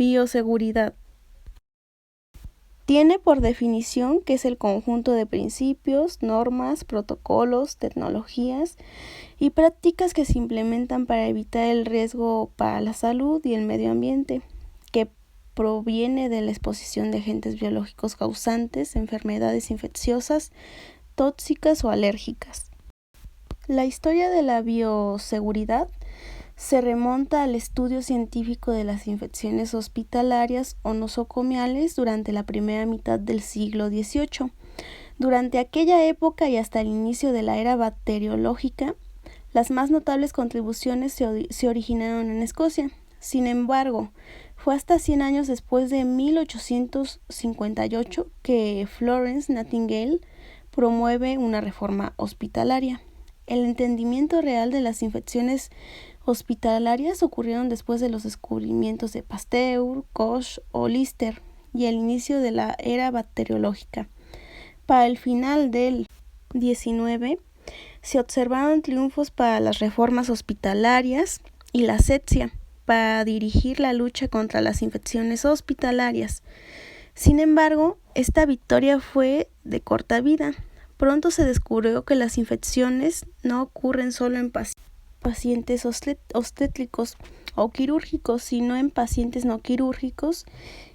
Bioseguridad. Tiene por definición que es el conjunto de principios, normas, protocolos, tecnologías y prácticas que se implementan para evitar el riesgo para la salud y el medio ambiente, que proviene de la exposición de agentes biológicos causantes, enfermedades infecciosas, tóxicas o alérgicas. La historia de la bioseguridad se remonta al estudio científico de las infecciones hospitalarias o nosocomiales durante la primera mitad del siglo XVIII. Durante aquella época y hasta el inicio de la era bacteriológica, las más notables contribuciones se originaron en Escocia. Sin embargo, fue hasta 100 años después de 1858 que Florence Nightingale promueve una reforma hospitalaria. El entendimiento real de las infecciones hospitalarias ocurrieron después de los descubrimientos de Pasteur, Koch o Lister y el inicio de la era bacteriológica. Para el final del XIX se observaron triunfos para las reformas hospitalarias y la asepsia para dirigir la lucha contra las infecciones hospitalarias. Sin embargo, esta victoria fue de corta vida. Pronto se descubrió que las infecciones no ocurren solo en pacientes obstétricos o quirúrgicos, sino en pacientes no quirúrgicos,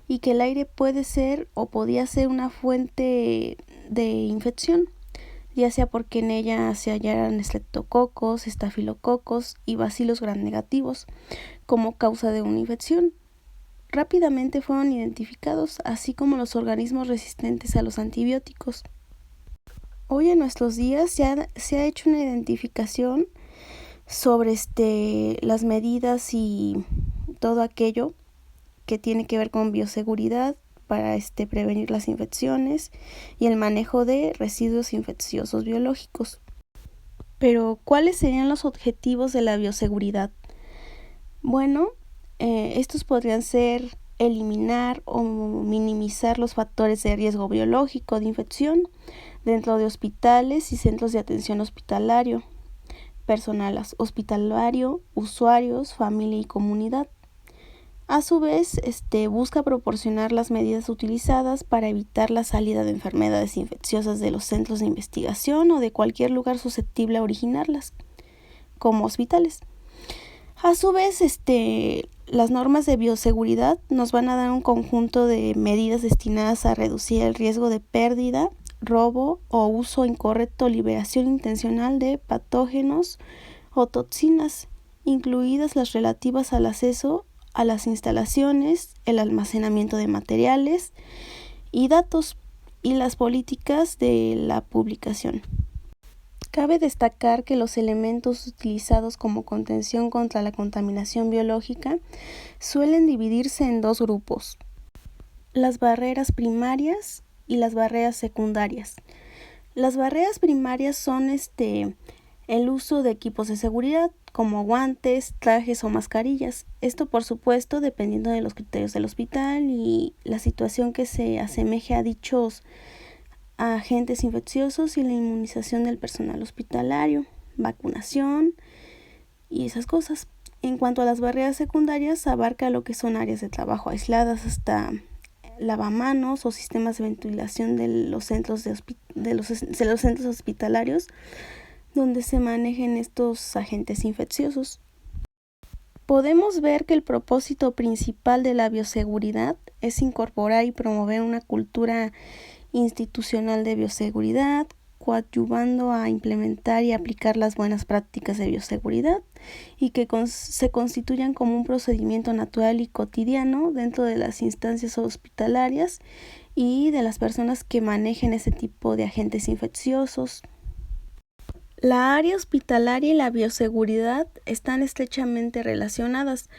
y que el aire puede ser o podía ser una fuente de infección, ya sea porque en ella se hallaran estreptococos, estafilococos y bacilos gramnegativos como causa de una infección. Rápidamente fueron identificados, así como los organismos resistentes a los antibióticos. Hoy en nuestros días se ha hecho una identificación sobre las medidas y todo aquello que tiene que ver con bioseguridad para prevenir las infecciones y el manejo de residuos infecciosos biológicos. Pero, ¿cuáles serían los objetivos de la bioseguridad? Bueno, estos podrían ser eliminar o minimizar los factores de riesgo biológico de infección dentro de hospitales y centros de atención hospitalario, personal hospitalario, usuarios, familia y comunidad. A su vez, busca proporcionar las medidas utilizadas para evitar la salida de enfermedades infecciosas de los centros de investigación o de cualquier lugar susceptible a originarlas, como hospitales. A su vez, las normas de bioseguridad nos van a dar un conjunto de medidas destinadas a reducir el riesgo de pérdida, robo o uso incorrecto o liberación intencional de patógenos o toxinas, incluidas las relativas al acceso a las instalaciones, el almacenamiento de materiales y datos y las políticas de la publicación. Cabe destacar que los elementos utilizados como contención contra la contaminación biológica suelen dividirse en dos grupos: las barreras primarias y las barreras secundarias. Las barreras primarias son el uso de equipos de seguridad como guantes, trajes o mascarillas. Esto, por supuesto, dependiendo de los criterios del hospital y la situación que se asemeje a dichos agentes infecciosos y la inmunización del personal hospitalario, vacunación y esas cosas. En cuanto a las barreras secundarias, abarca lo que son áreas de trabajo aisladas hasta lavamanos o sistemas de ventilación de los centros hospitalarios donde se manejen estos agentes infecciosos. Podemos ver que el propósito principal de la bioseguridad es incorporar y promover una cultura institucional de bioseguridad, coadyuvando a implementar y aplicar las buenas prácticas de bioseguridad y que se constituyan como un procedimiento natural y cotidiano dentro de las instancias hospitalarias y de las personas que manejen ese tipo de agentes infecciosos. La área hospitalaria y la bioseguridad están estrechamente relacionadas,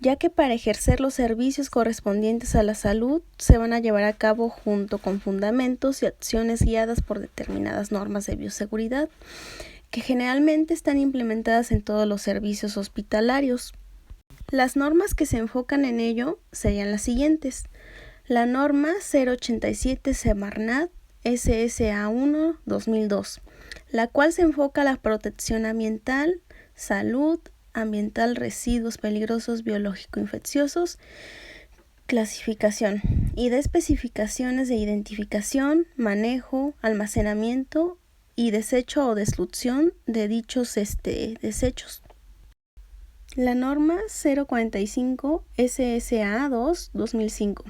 ya que para ejercer los servicios correspondientes a la salud se van a llevar a cabo junto con fundamentos y acciones guiadas por determinadas normas de bioseguridad, que generalmente están implementadas en todos los servicios hospitalarios. Las normas que se enfocan en ello serían las siguientes: la norma 087 Semarnat SSA1 2002, la cual se enfoca a la protección ambiental, salud ambiental, residuos peligrosos biológico-infecciosos Clasificación y da especificaciones de identificación, manejo, almacenamiento y desecho o destrucción de dichos desechos. La norma 045 SSA 2 2005,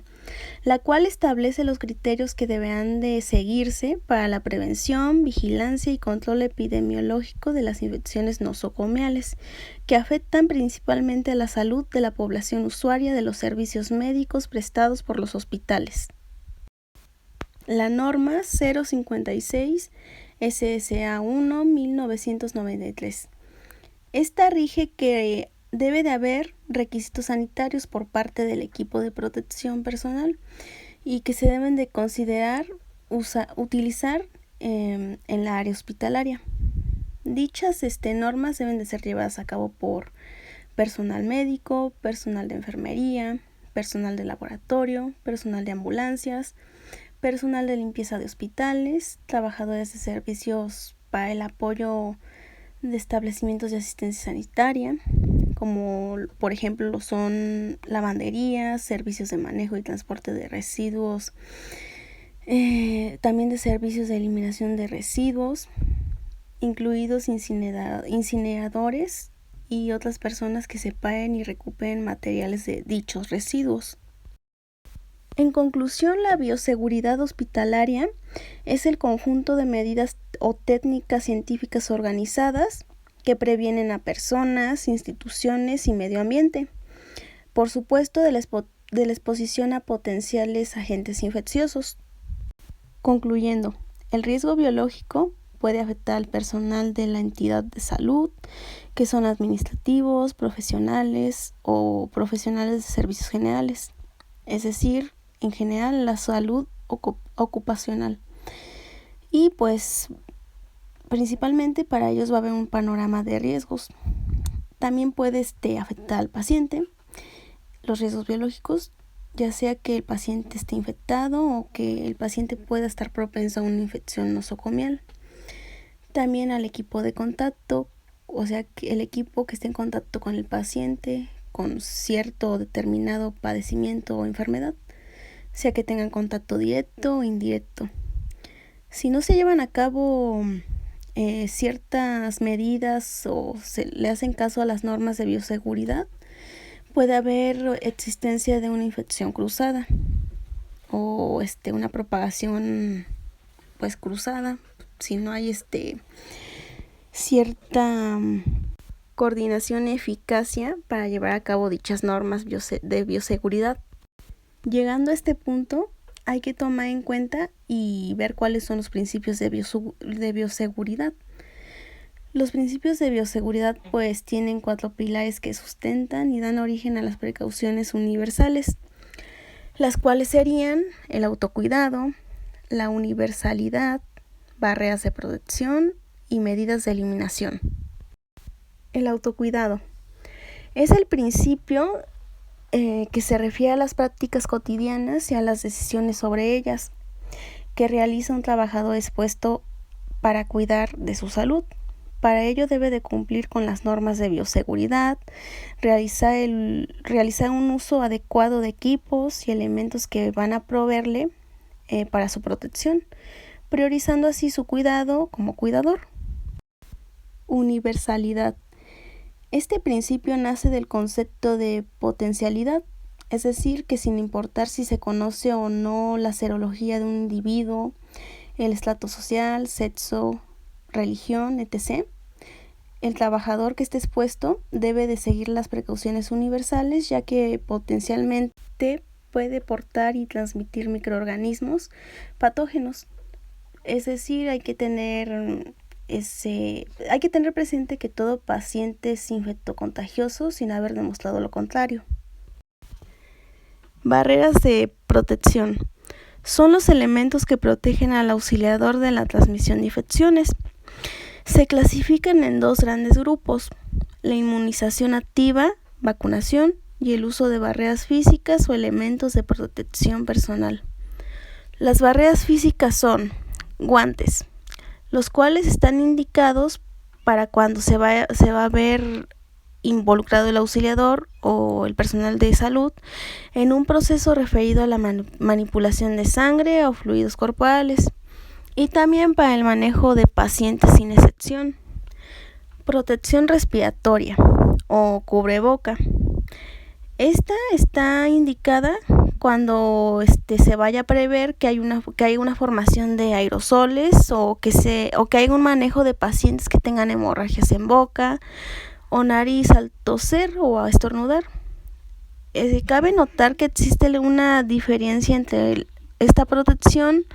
la cual establece los criterios que deberán de seguirse para la prevención, vigilancia y control epidemiológico de las infecciones nosocomiales, que afectan principalmente a la salud de la población usuaria de los servicios médicos prestados por los hospitales. La norma 056 SSA 1 1993. Esta rige que debe de haber requisitos sanitarios por parte del equipo de protección personal y que se deben de considerar utilizar en la área hospitalaria. Dichas normas deben de ser llevadas a cabo por personal médico, personal de enfermería, personal de laboratorio, personal de ambulancias, personal de limpieza de hospitales, trabajadores de servicios para el apoyo de establecimientos de asistencia sanitaria, como por ejemplo lo son lavanderías, servicios de manejo y transporte de residuos, también de servicios de eliminación de residuos, incluidos incineradores y otras personas que separen y recuperen materiales de dichos residuos. En conclusión, la bioseguridad hospitalaria es el conjunto de medidas o técnicas científicas organizadas que previenen a personas, instituciones y medio ambiente, por supuesto de la exposición a potenciales agentes infecciosos. Concluyendo, el riesgo biológico puede afectar al personal de la entidad de salud, que son administrativos, profesionales o profesionales de servicios generales, es decir, en general la salud ocupacional. Y pues principalmente para ellos va a haber un panorama de riesgos. También puede afectar al paciente, los riesgos biológicos, ya sea que el paciente esté infectado o que el paciente pueda estar propenso a una infección nosocomial. También al equipo de contacto, o sea, que el equipo que esté en contacto con el paciente con cierto determinado padecimiento o enfermedad, sea que tengan contacto directo o indirecto. Si no se llevan a cabo ciertas medidas o se le hacen caso a las normas de bioseguridad, puede haber existencia de una infección cruzada o una propagación pues cruzada si no hay cierta coordinación y eficacia para llevar a cabo dichas normas de bioseguridad. Llegando a este punto, hay que tomar en cuenta y ver cuáles son los principios de bioseguridad. Los principios de bioseguridad pues tienen 4 pilares que sustentan y dan origen a las precauciones universales, las cuales serían el autocuidado, la universalidad, barreras de protección y medidas de eliminación. El autocuidado es el principio que se refiere a las prácticas cotidianas y a las decisiones sobre ellas que realiza un trabajador expuesto para cuidar de su salud. Para ello debe de cumplir con las normas de bioseguridad, realizar un uso adecuado de equipos y elementos que van a proveerle para su protección, priorizando así su cuidado como cuidador. Universalidad. Este principio nace del concepto de potencialidad, es decir, que sin importar si se conoce o no la serología de un individuo, el estrato social, sexo, religión, etc., el trabajador que esté expuesto debe de seguir las precauciones universales, ya que potencialmente puede portar y transmitir microorganismos patógenos. Es decir, hay que tener presente que todo paciente es infectocontagioso sin haber demostrado lo contrario. Barreras de protección. Son los elementos que protegen al auxiliador de la transmisión de infecciones. Se clasifican en 2 grandes grupos: la inmunización activa, vacunación, y el uso de barreras físicas o elementos de protección personal. Las barreras físicas son guantes, los cuales están indicados para cuando se va a ver involucrado el auxiliador o el personal de salud en un proceso referido a la manipulación de sangre o fluidos corporales, y también para el manejo de pacientes sin excepción. Protección respiratoria o cubreboca. Esta está indicada cuando se vaya a prever que hay una formación de aerosoles o que haya un manejo de pacientes que tengan hemorragias en boca o nariz al toser o a estornudar. Cabe notar que existe una diferencia entre esta protección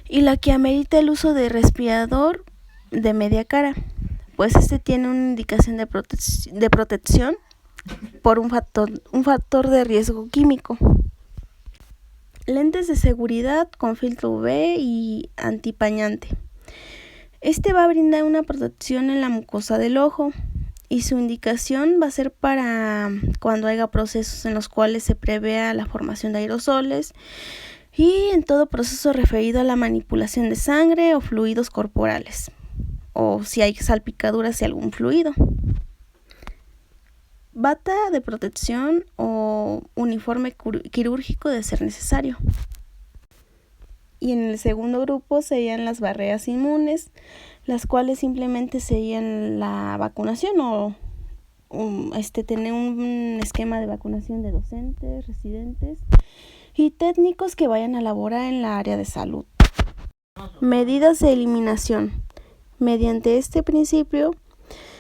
y la que amerita el uso de respirador de media cara, pues tiene una indicación de protección por un factor de riesgo químico. Lentes de seguridad con filtro UV y antipañante. Va a brindar una protección en la mucosa del ojo y su indicación va a ser para cuando haya procesos en los cuales se prevea la formación de aerosoles y en todo proceso referido a la manipulación de sangre o fluidos corporales, o si hay salpicaduras de algún fluido. Bata de protección o uniforme quirúrgico de ser necesario. Y en el segundo grupo serían las barreras inmunes, las cuales simplemente serían la vacunación o tener un esquema de vacunación de docentes, residentes y técnicos que vayan a laborar en la área de salud. Medidas de eliminación. Mediante este principio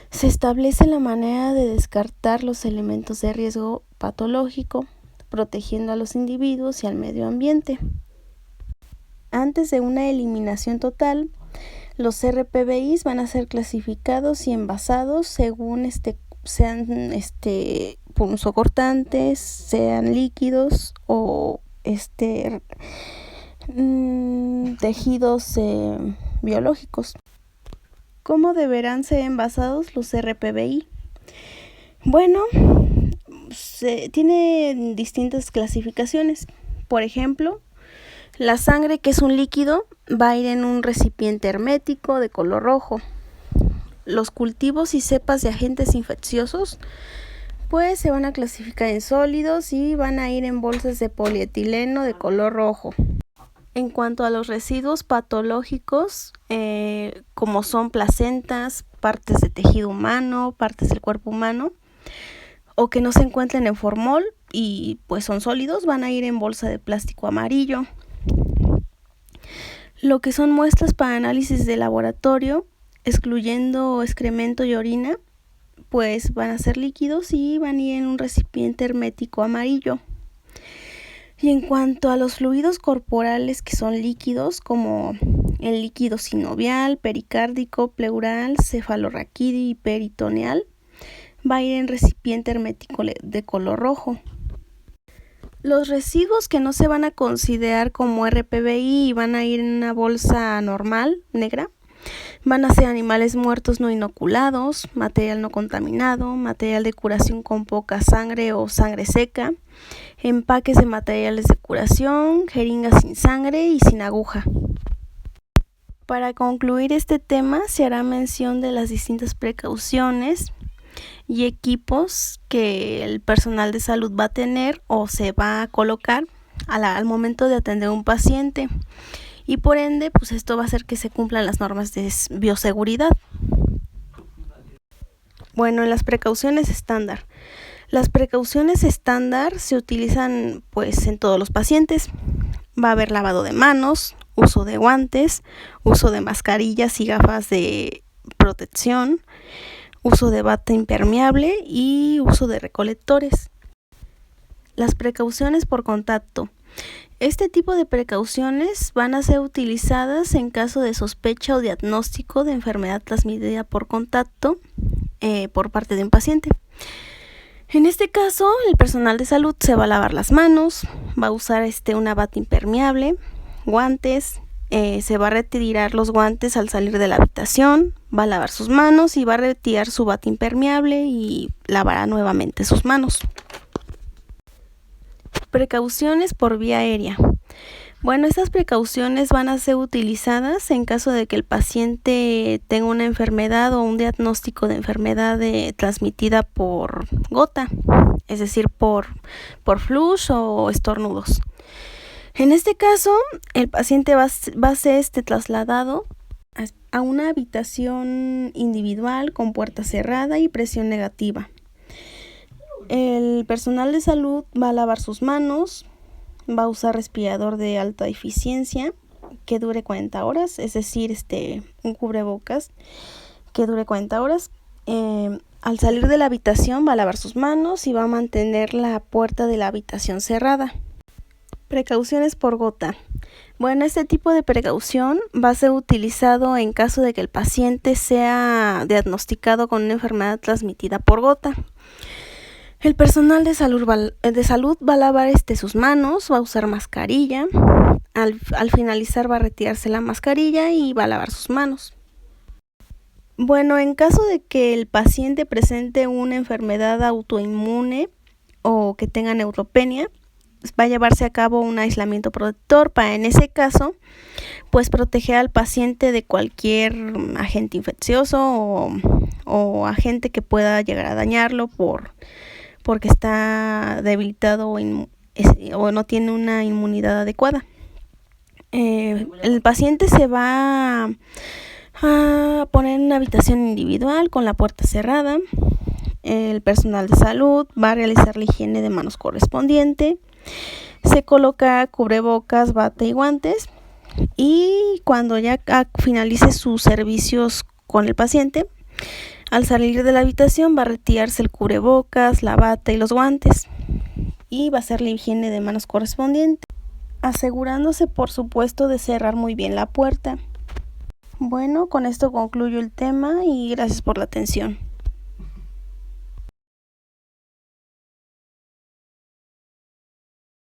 se establece la manera de descartar los elementos de riesgo patológico, protegiendo a los individuos y al medio ambiente. Antes de una eliminación total, los RPBIs van a ser clasificados y envasados según sean punzocortantes, sean líquidos o tejidos biológicos. ¿Cómo deberán ser envasados los RPBI? Bueno, tiene distintas clasificaciones. Por ejemplo, la sangre, que es un líquido, va a ir en un recipiente hermético de color rojo. Los cultivos y cepas de agentes infecciosos pues se van a clasificar en sólidos y van a ir en bolsas de polietileno de color rojo. En cuanto a los residuos patológicos, como son placentas, partes de tejido humano, partes del cuerpo humano, o que no se encuentren en formol y pues son sólidos, van a ir en bolsa de plástico amarillo. Lo que son muestras para análisis de laboratorio, excluyendo excremento y orina, pues van a ser líquidos y van a ir en un recipiente hermético amarillo. Y en cuanto a los fluidos corporales, que son líquidos, como el líquido sinovial, pericárdico, pleural, cefalorraquídeo y peritoneal, va a ir en recipiente hermético de color rojo. Los residuos que no se van a considerar como RPBI y van a ir en una bolsa normal, negra, van a ser animales muertos no inoculados, material no contaminado, material de curación con poca sangre o sangre seca, empaques de materiales de curación, jeringas sin sangre y sin aguja. Para concluir este tema, se hará mención de las distintas precauciones y equipos que el personal de salud va a tener o se va a colocar al momento de atender a un paciente. Y por ende, pues esto va a hacer que se cumplan las normas de bioseguridad. Bueno, en las precauciones estándar. Las precauciones estándar se utilizan pues en todos los pacientes. Va a haber lavado de manos, uso de guantes, uso de mascarillas y gafas de protección, uso de bata impermeable y uso de recolectores. Las precauciones por contacto. Este tipo de precauciones van a ser utilizadas en caso de sospecha o diagnóstico de enfermedad transmitida por contacto por parte de un paciente. En este caso, el personal de salud se va a lavar las manos, va a usar una bata impermeable, guantes, se va a retirar los guantes al salir de la habitación, va a lavar sus manos y va a retirar su bata impermeable y lavará nuevamente sus manos. Precauciones por vía aérea. Bueno, estas precauciones van a ser utilizadas en caso de que el paciente tenga una enfermedad o un diagnóstico de enfermedad transmitida por gota, es decir, por flush o estornudos. En este caso, el paciente va a ser trasladado a una habitación individual con puerta cerrada y presión negativa. El personal de salud va a lavar sus manos, va a usar respirador de alta eficiencia que dure 40 horas, es decir, un cubrebocas que dure 40 horas. Al salir de la habitación va a lavar sus manos y va a mantener la puerta de la habitación cerrada. Precauciones por gota. Bueno, este tipo de precaución va a ser utilizado en caso de que el paciente sea diagnosticado con una enfermedad transmitida por gota. El personal de salud va a lavar sus manos, va a usar mascarilla. Al finalizar va a retirarse la mascarilla y va a lavar sus manos. Bueno, en caso de que el paciente presente una enfermedad autoinmune o que tenga neutropenia, va a llevarse a cabo un aislamiento protector para, en ese caso, pues proteger al paciente de cualquier agente infeccioso o agente que pueda llegar a dañarlo porque está debilitado o no tiene una inmunidad adecuada. El paciente se va a poner en una habitación individual con la puerta cerrada. El personal de salud va a realizar la higiene de manos correspondiente. Se coloca cubrebocas, bata y guantes. Y cuando ya finalice sus servicios con el paciente, al salir de la habitación va a retirarse el cubrebocas, la bata y los guantes y va a hacer la higiene de manos correspondiente, asegurándose por supuesto de cerrar muy bien la puerta. Bueno, con esto concluyo el tema y gracias por la atención.